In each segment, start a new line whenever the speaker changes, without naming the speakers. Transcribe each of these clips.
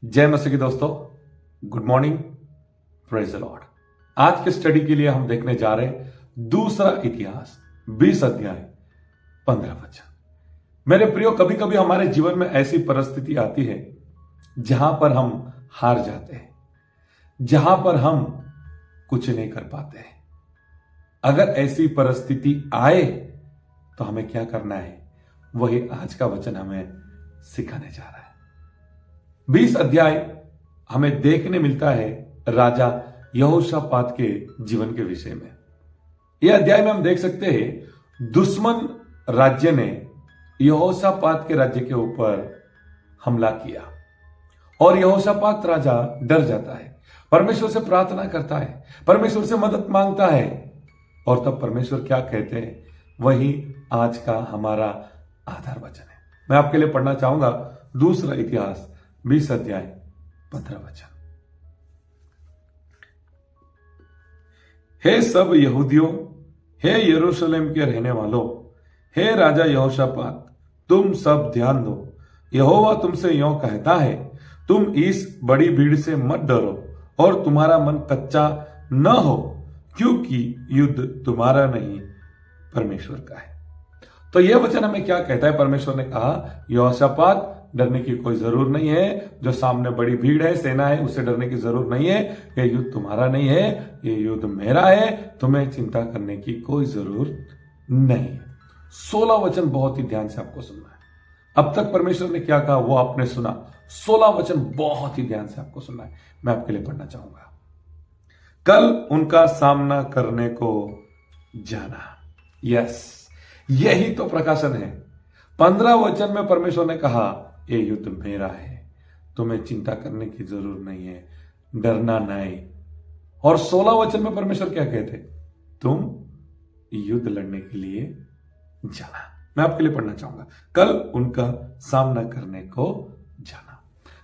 जय मसीह के दोस्तों, good morning, praise the Lord. आज के स्टडी के लिए हम देखने जा रहे हैं दूसरा इतिहास 20 अध्याय 15 वचन। मेरे प्रियो, कभी कभी हमारे जीवन में ऐसी परिस्थिति आती है जहां पर हम हार जाते हैं, जहां पर हम कुछ नहीं कर पाते हैं। अगर ऐसी परिस्थिति आए तो हमें क्या करना है, वही आज का वचन हमें सिखाने जा रहा है। 20 अध्याय हमें देखने मिलता है राजा यहोशापात के जीवन के विषय में। यह अध्याय में हम देख सकते हैं दुश्मन राज्य ने यहोशापात के राज्य के ऊपर हमला किया और यहोशापात राजा डर जाता है, परमेश्वर से प्रार्थना करता है, परमेश्वर से मदद मांगता है और तब परमेश्वर क्या कहते हैं, वही आज का हमारा आधार वचन है। मैं आपके लिए पढ़ना चाहूंगा दूसरा इतिहास 20 अध्याय 15 वचन। हे सब यहूदियों, हे यरूशलेम के रहने वालों, हे राजा यहोशापात, तुम सब ध्यान दो। यहोवा तुमसे यों कहता है, तुम इस बड़ी भीड़ से मत डरो और तुम्हारा मन कच्चा न हो, क्योंकि युद्ध तुम्हारा नहीं परमेश्वर का है। तो यह वचन हमें क्या कहता है? परमेश्वर ने कहा, यहोशापात, डरने की कोई जरूरत नहीं है। जो सामने बड़ी भीड़ है, सेना है, उससे डरने की जरूरत नहीं है। ये युद्ध तुम्हारा नहीं है, ये युद्ध मेरा है। तुम्हें चिंता करने की कोई जरूरत नहीं है। 16 वचन बहुत ही ध्यान से आपको सुनना है। अब तक परमेश्वर ने क्या कहा वो आपने सुना। 16 वचन बहुत ही ध्यान से आपको सुनना है। मैं आपके लिए पढ़ना चाहूंगा। कल उनका सामना करने को जाना। यस, यही तो प्रकाशन है। 15 वचन में परमेश्वर ने कहा, ये युद्ध मेरा है, तुम्हें चिंता करने की जरूरत नहीं है, डरना नहीं। और 16 वचन में परमेश्वर क्या कहते, तुम युद्ध लड़ने के लिए जाना। मैं आपके लिए पढ़ना चाहूंगा, कल उनका सामना करने को जाना।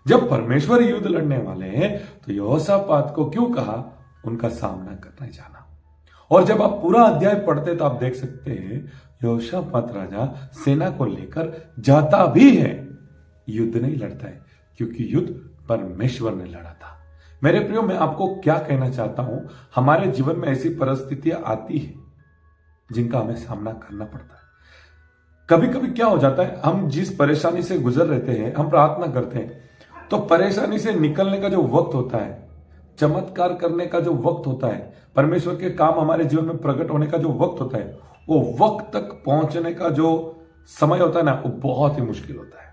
जब परमेश्वर युद्ध लड़ने वाले हैं तो यहोशापात को क्यों कहा उनका सामना करने जाना? और जब आप पूरा अध्याय पढ़ते तो आप देख सकते हैं यहोशापात राजा सेना को लेकर जाता भी है, युद्ध नहीं लड़ता है, क्योंकि युद्ध परमेश्वर ने लड़ा था। मेरे प्रियो, मैं आपको क्या कहना चाहता हूं, हमारे जीवन में ऐसी परिस्थितियां आती है जिनका हमें सामना करना पड़ता है। कभी कभी क्या हो जाता है, हम जिस परेशानी से गुजर रहते हैं, हम प्रार्थना करते हैं तो परेशानी से निकलने का जो वक्त होता है, चमत्कार करने का जो वक्त होता है, परमेश्वर के काम हमारे जीवन में प्रकट होने का जो वक्त होता है, वो वक्त तक पहुंचने का जो समय होता है ना, वो बहुत ही मुश्किल होता है।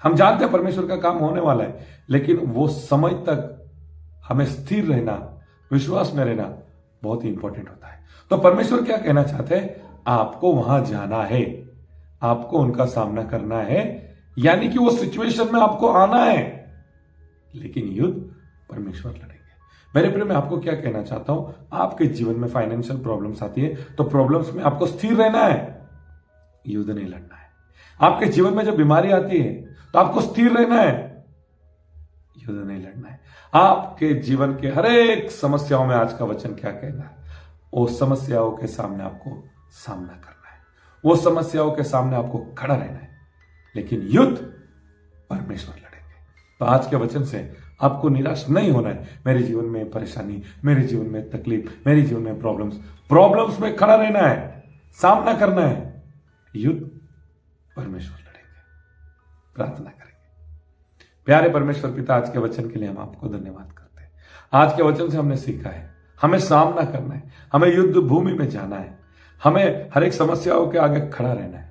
हम जानते हैं परमेश्वर का काम होने वाला है, लेकिन वो समय तक हमें स्थिर रहना, विश्वास में रहना बहुत ही इंपॉर्टेंट होता है। तो परमेश्वर क्या कहना चाहते हैं, आपको वहां जाना है, आपको उनका सामना करना है, यानी कि वो सिचुएशन में आपको आना है, लेकिन युद्ध परमेश्वर लड़ेंगे। मेरे प्रिय, मैं आपको क्या कहना चाहता हूं, आपके जीवन में फाइनेंशियल प्रॉब्लम्स आती है तो प्रॉब्लम्स में आपको स्थिर रहना है, युद्ध नहीं लड़ना है। आपके जीवन में जब बीमारी आती है तो आपको स्थिर रहना है, युद्ध नहीं लड़ना है। आपके जीवन के हर एक समस्याओं में आज का वचन क्या कहना है, वो समस्याओं के सामने आपको सामना करना है, वो समस्याओं के सामने आपको खड़ा रहना है, लेकिन युद्ध परमेश्वर लड़ेंगे। तो आज के वचन से आपको निराश नहीं होना है। मेरे जीवन में परेशानी, मेरे जीवन में तकलीफ, मेरे जीवन में प्रॉब्लम्स में खड़ा रहना है, सामना करना है, युद्ध परमेश्वर लड़ेंगे। प्रार्थना करेंगे। प्यारे परमेश्वर पिता, आज के वचन के लिए हम आपको धन्यवाद करते हैं। आज के वचन से हमने सीखा है हमें सामना करना है, हमें युद्ध भूमि में जाना है, हमें हर एक समस्याओं के आगे खड़ा रहना है,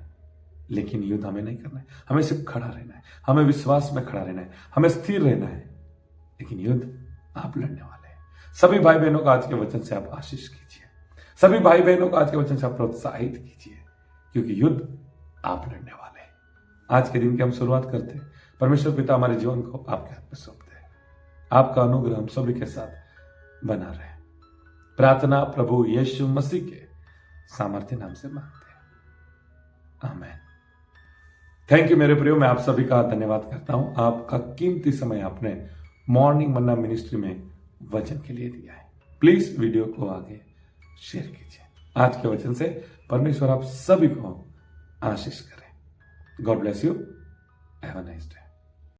लेकिन युद्ध हमें नहीं करना है, हमें सिर्फ खड़ा रहना है, हमें विश्वास में खड़ा रहना है, हमें स्थिर रहना है, लेकिन युद्ध आप लड़ने वाले हैं। सभी भाई बहनों को आज के वचन से आप आशीष कीजिए, सभी भाई बहनों को आज के वचन से आप प्रोत्साहित कीजिए, क्योंकि युद्ध आप लड़ने वाले हैं। आज के दिन की हम शुरुआत करते हैं। परमेश्वर पिता, हमारे जीवन को आपके हाथ में सौंपते हैं। आपका अनुग्रह हम सभी के साथ बना रहे। प्रार्थना प्रभु यीशु मसीह के सामर्थ्य नाम से मांगते हैं, आमीन। थैंक यू मेरे प्रियो, मैं आप सभी का धन्यवाद करता हूं। आपका कीमती समय आपने मॉर्निंग मन्ना मिनिस्ट्री में वचन के लिए दिया है। प्लीज वीडियो को आगे शेयर कीजिए। आज के वचन से परमेश्वर आप सभी को आशीष करें। God bless you. Have a nice day.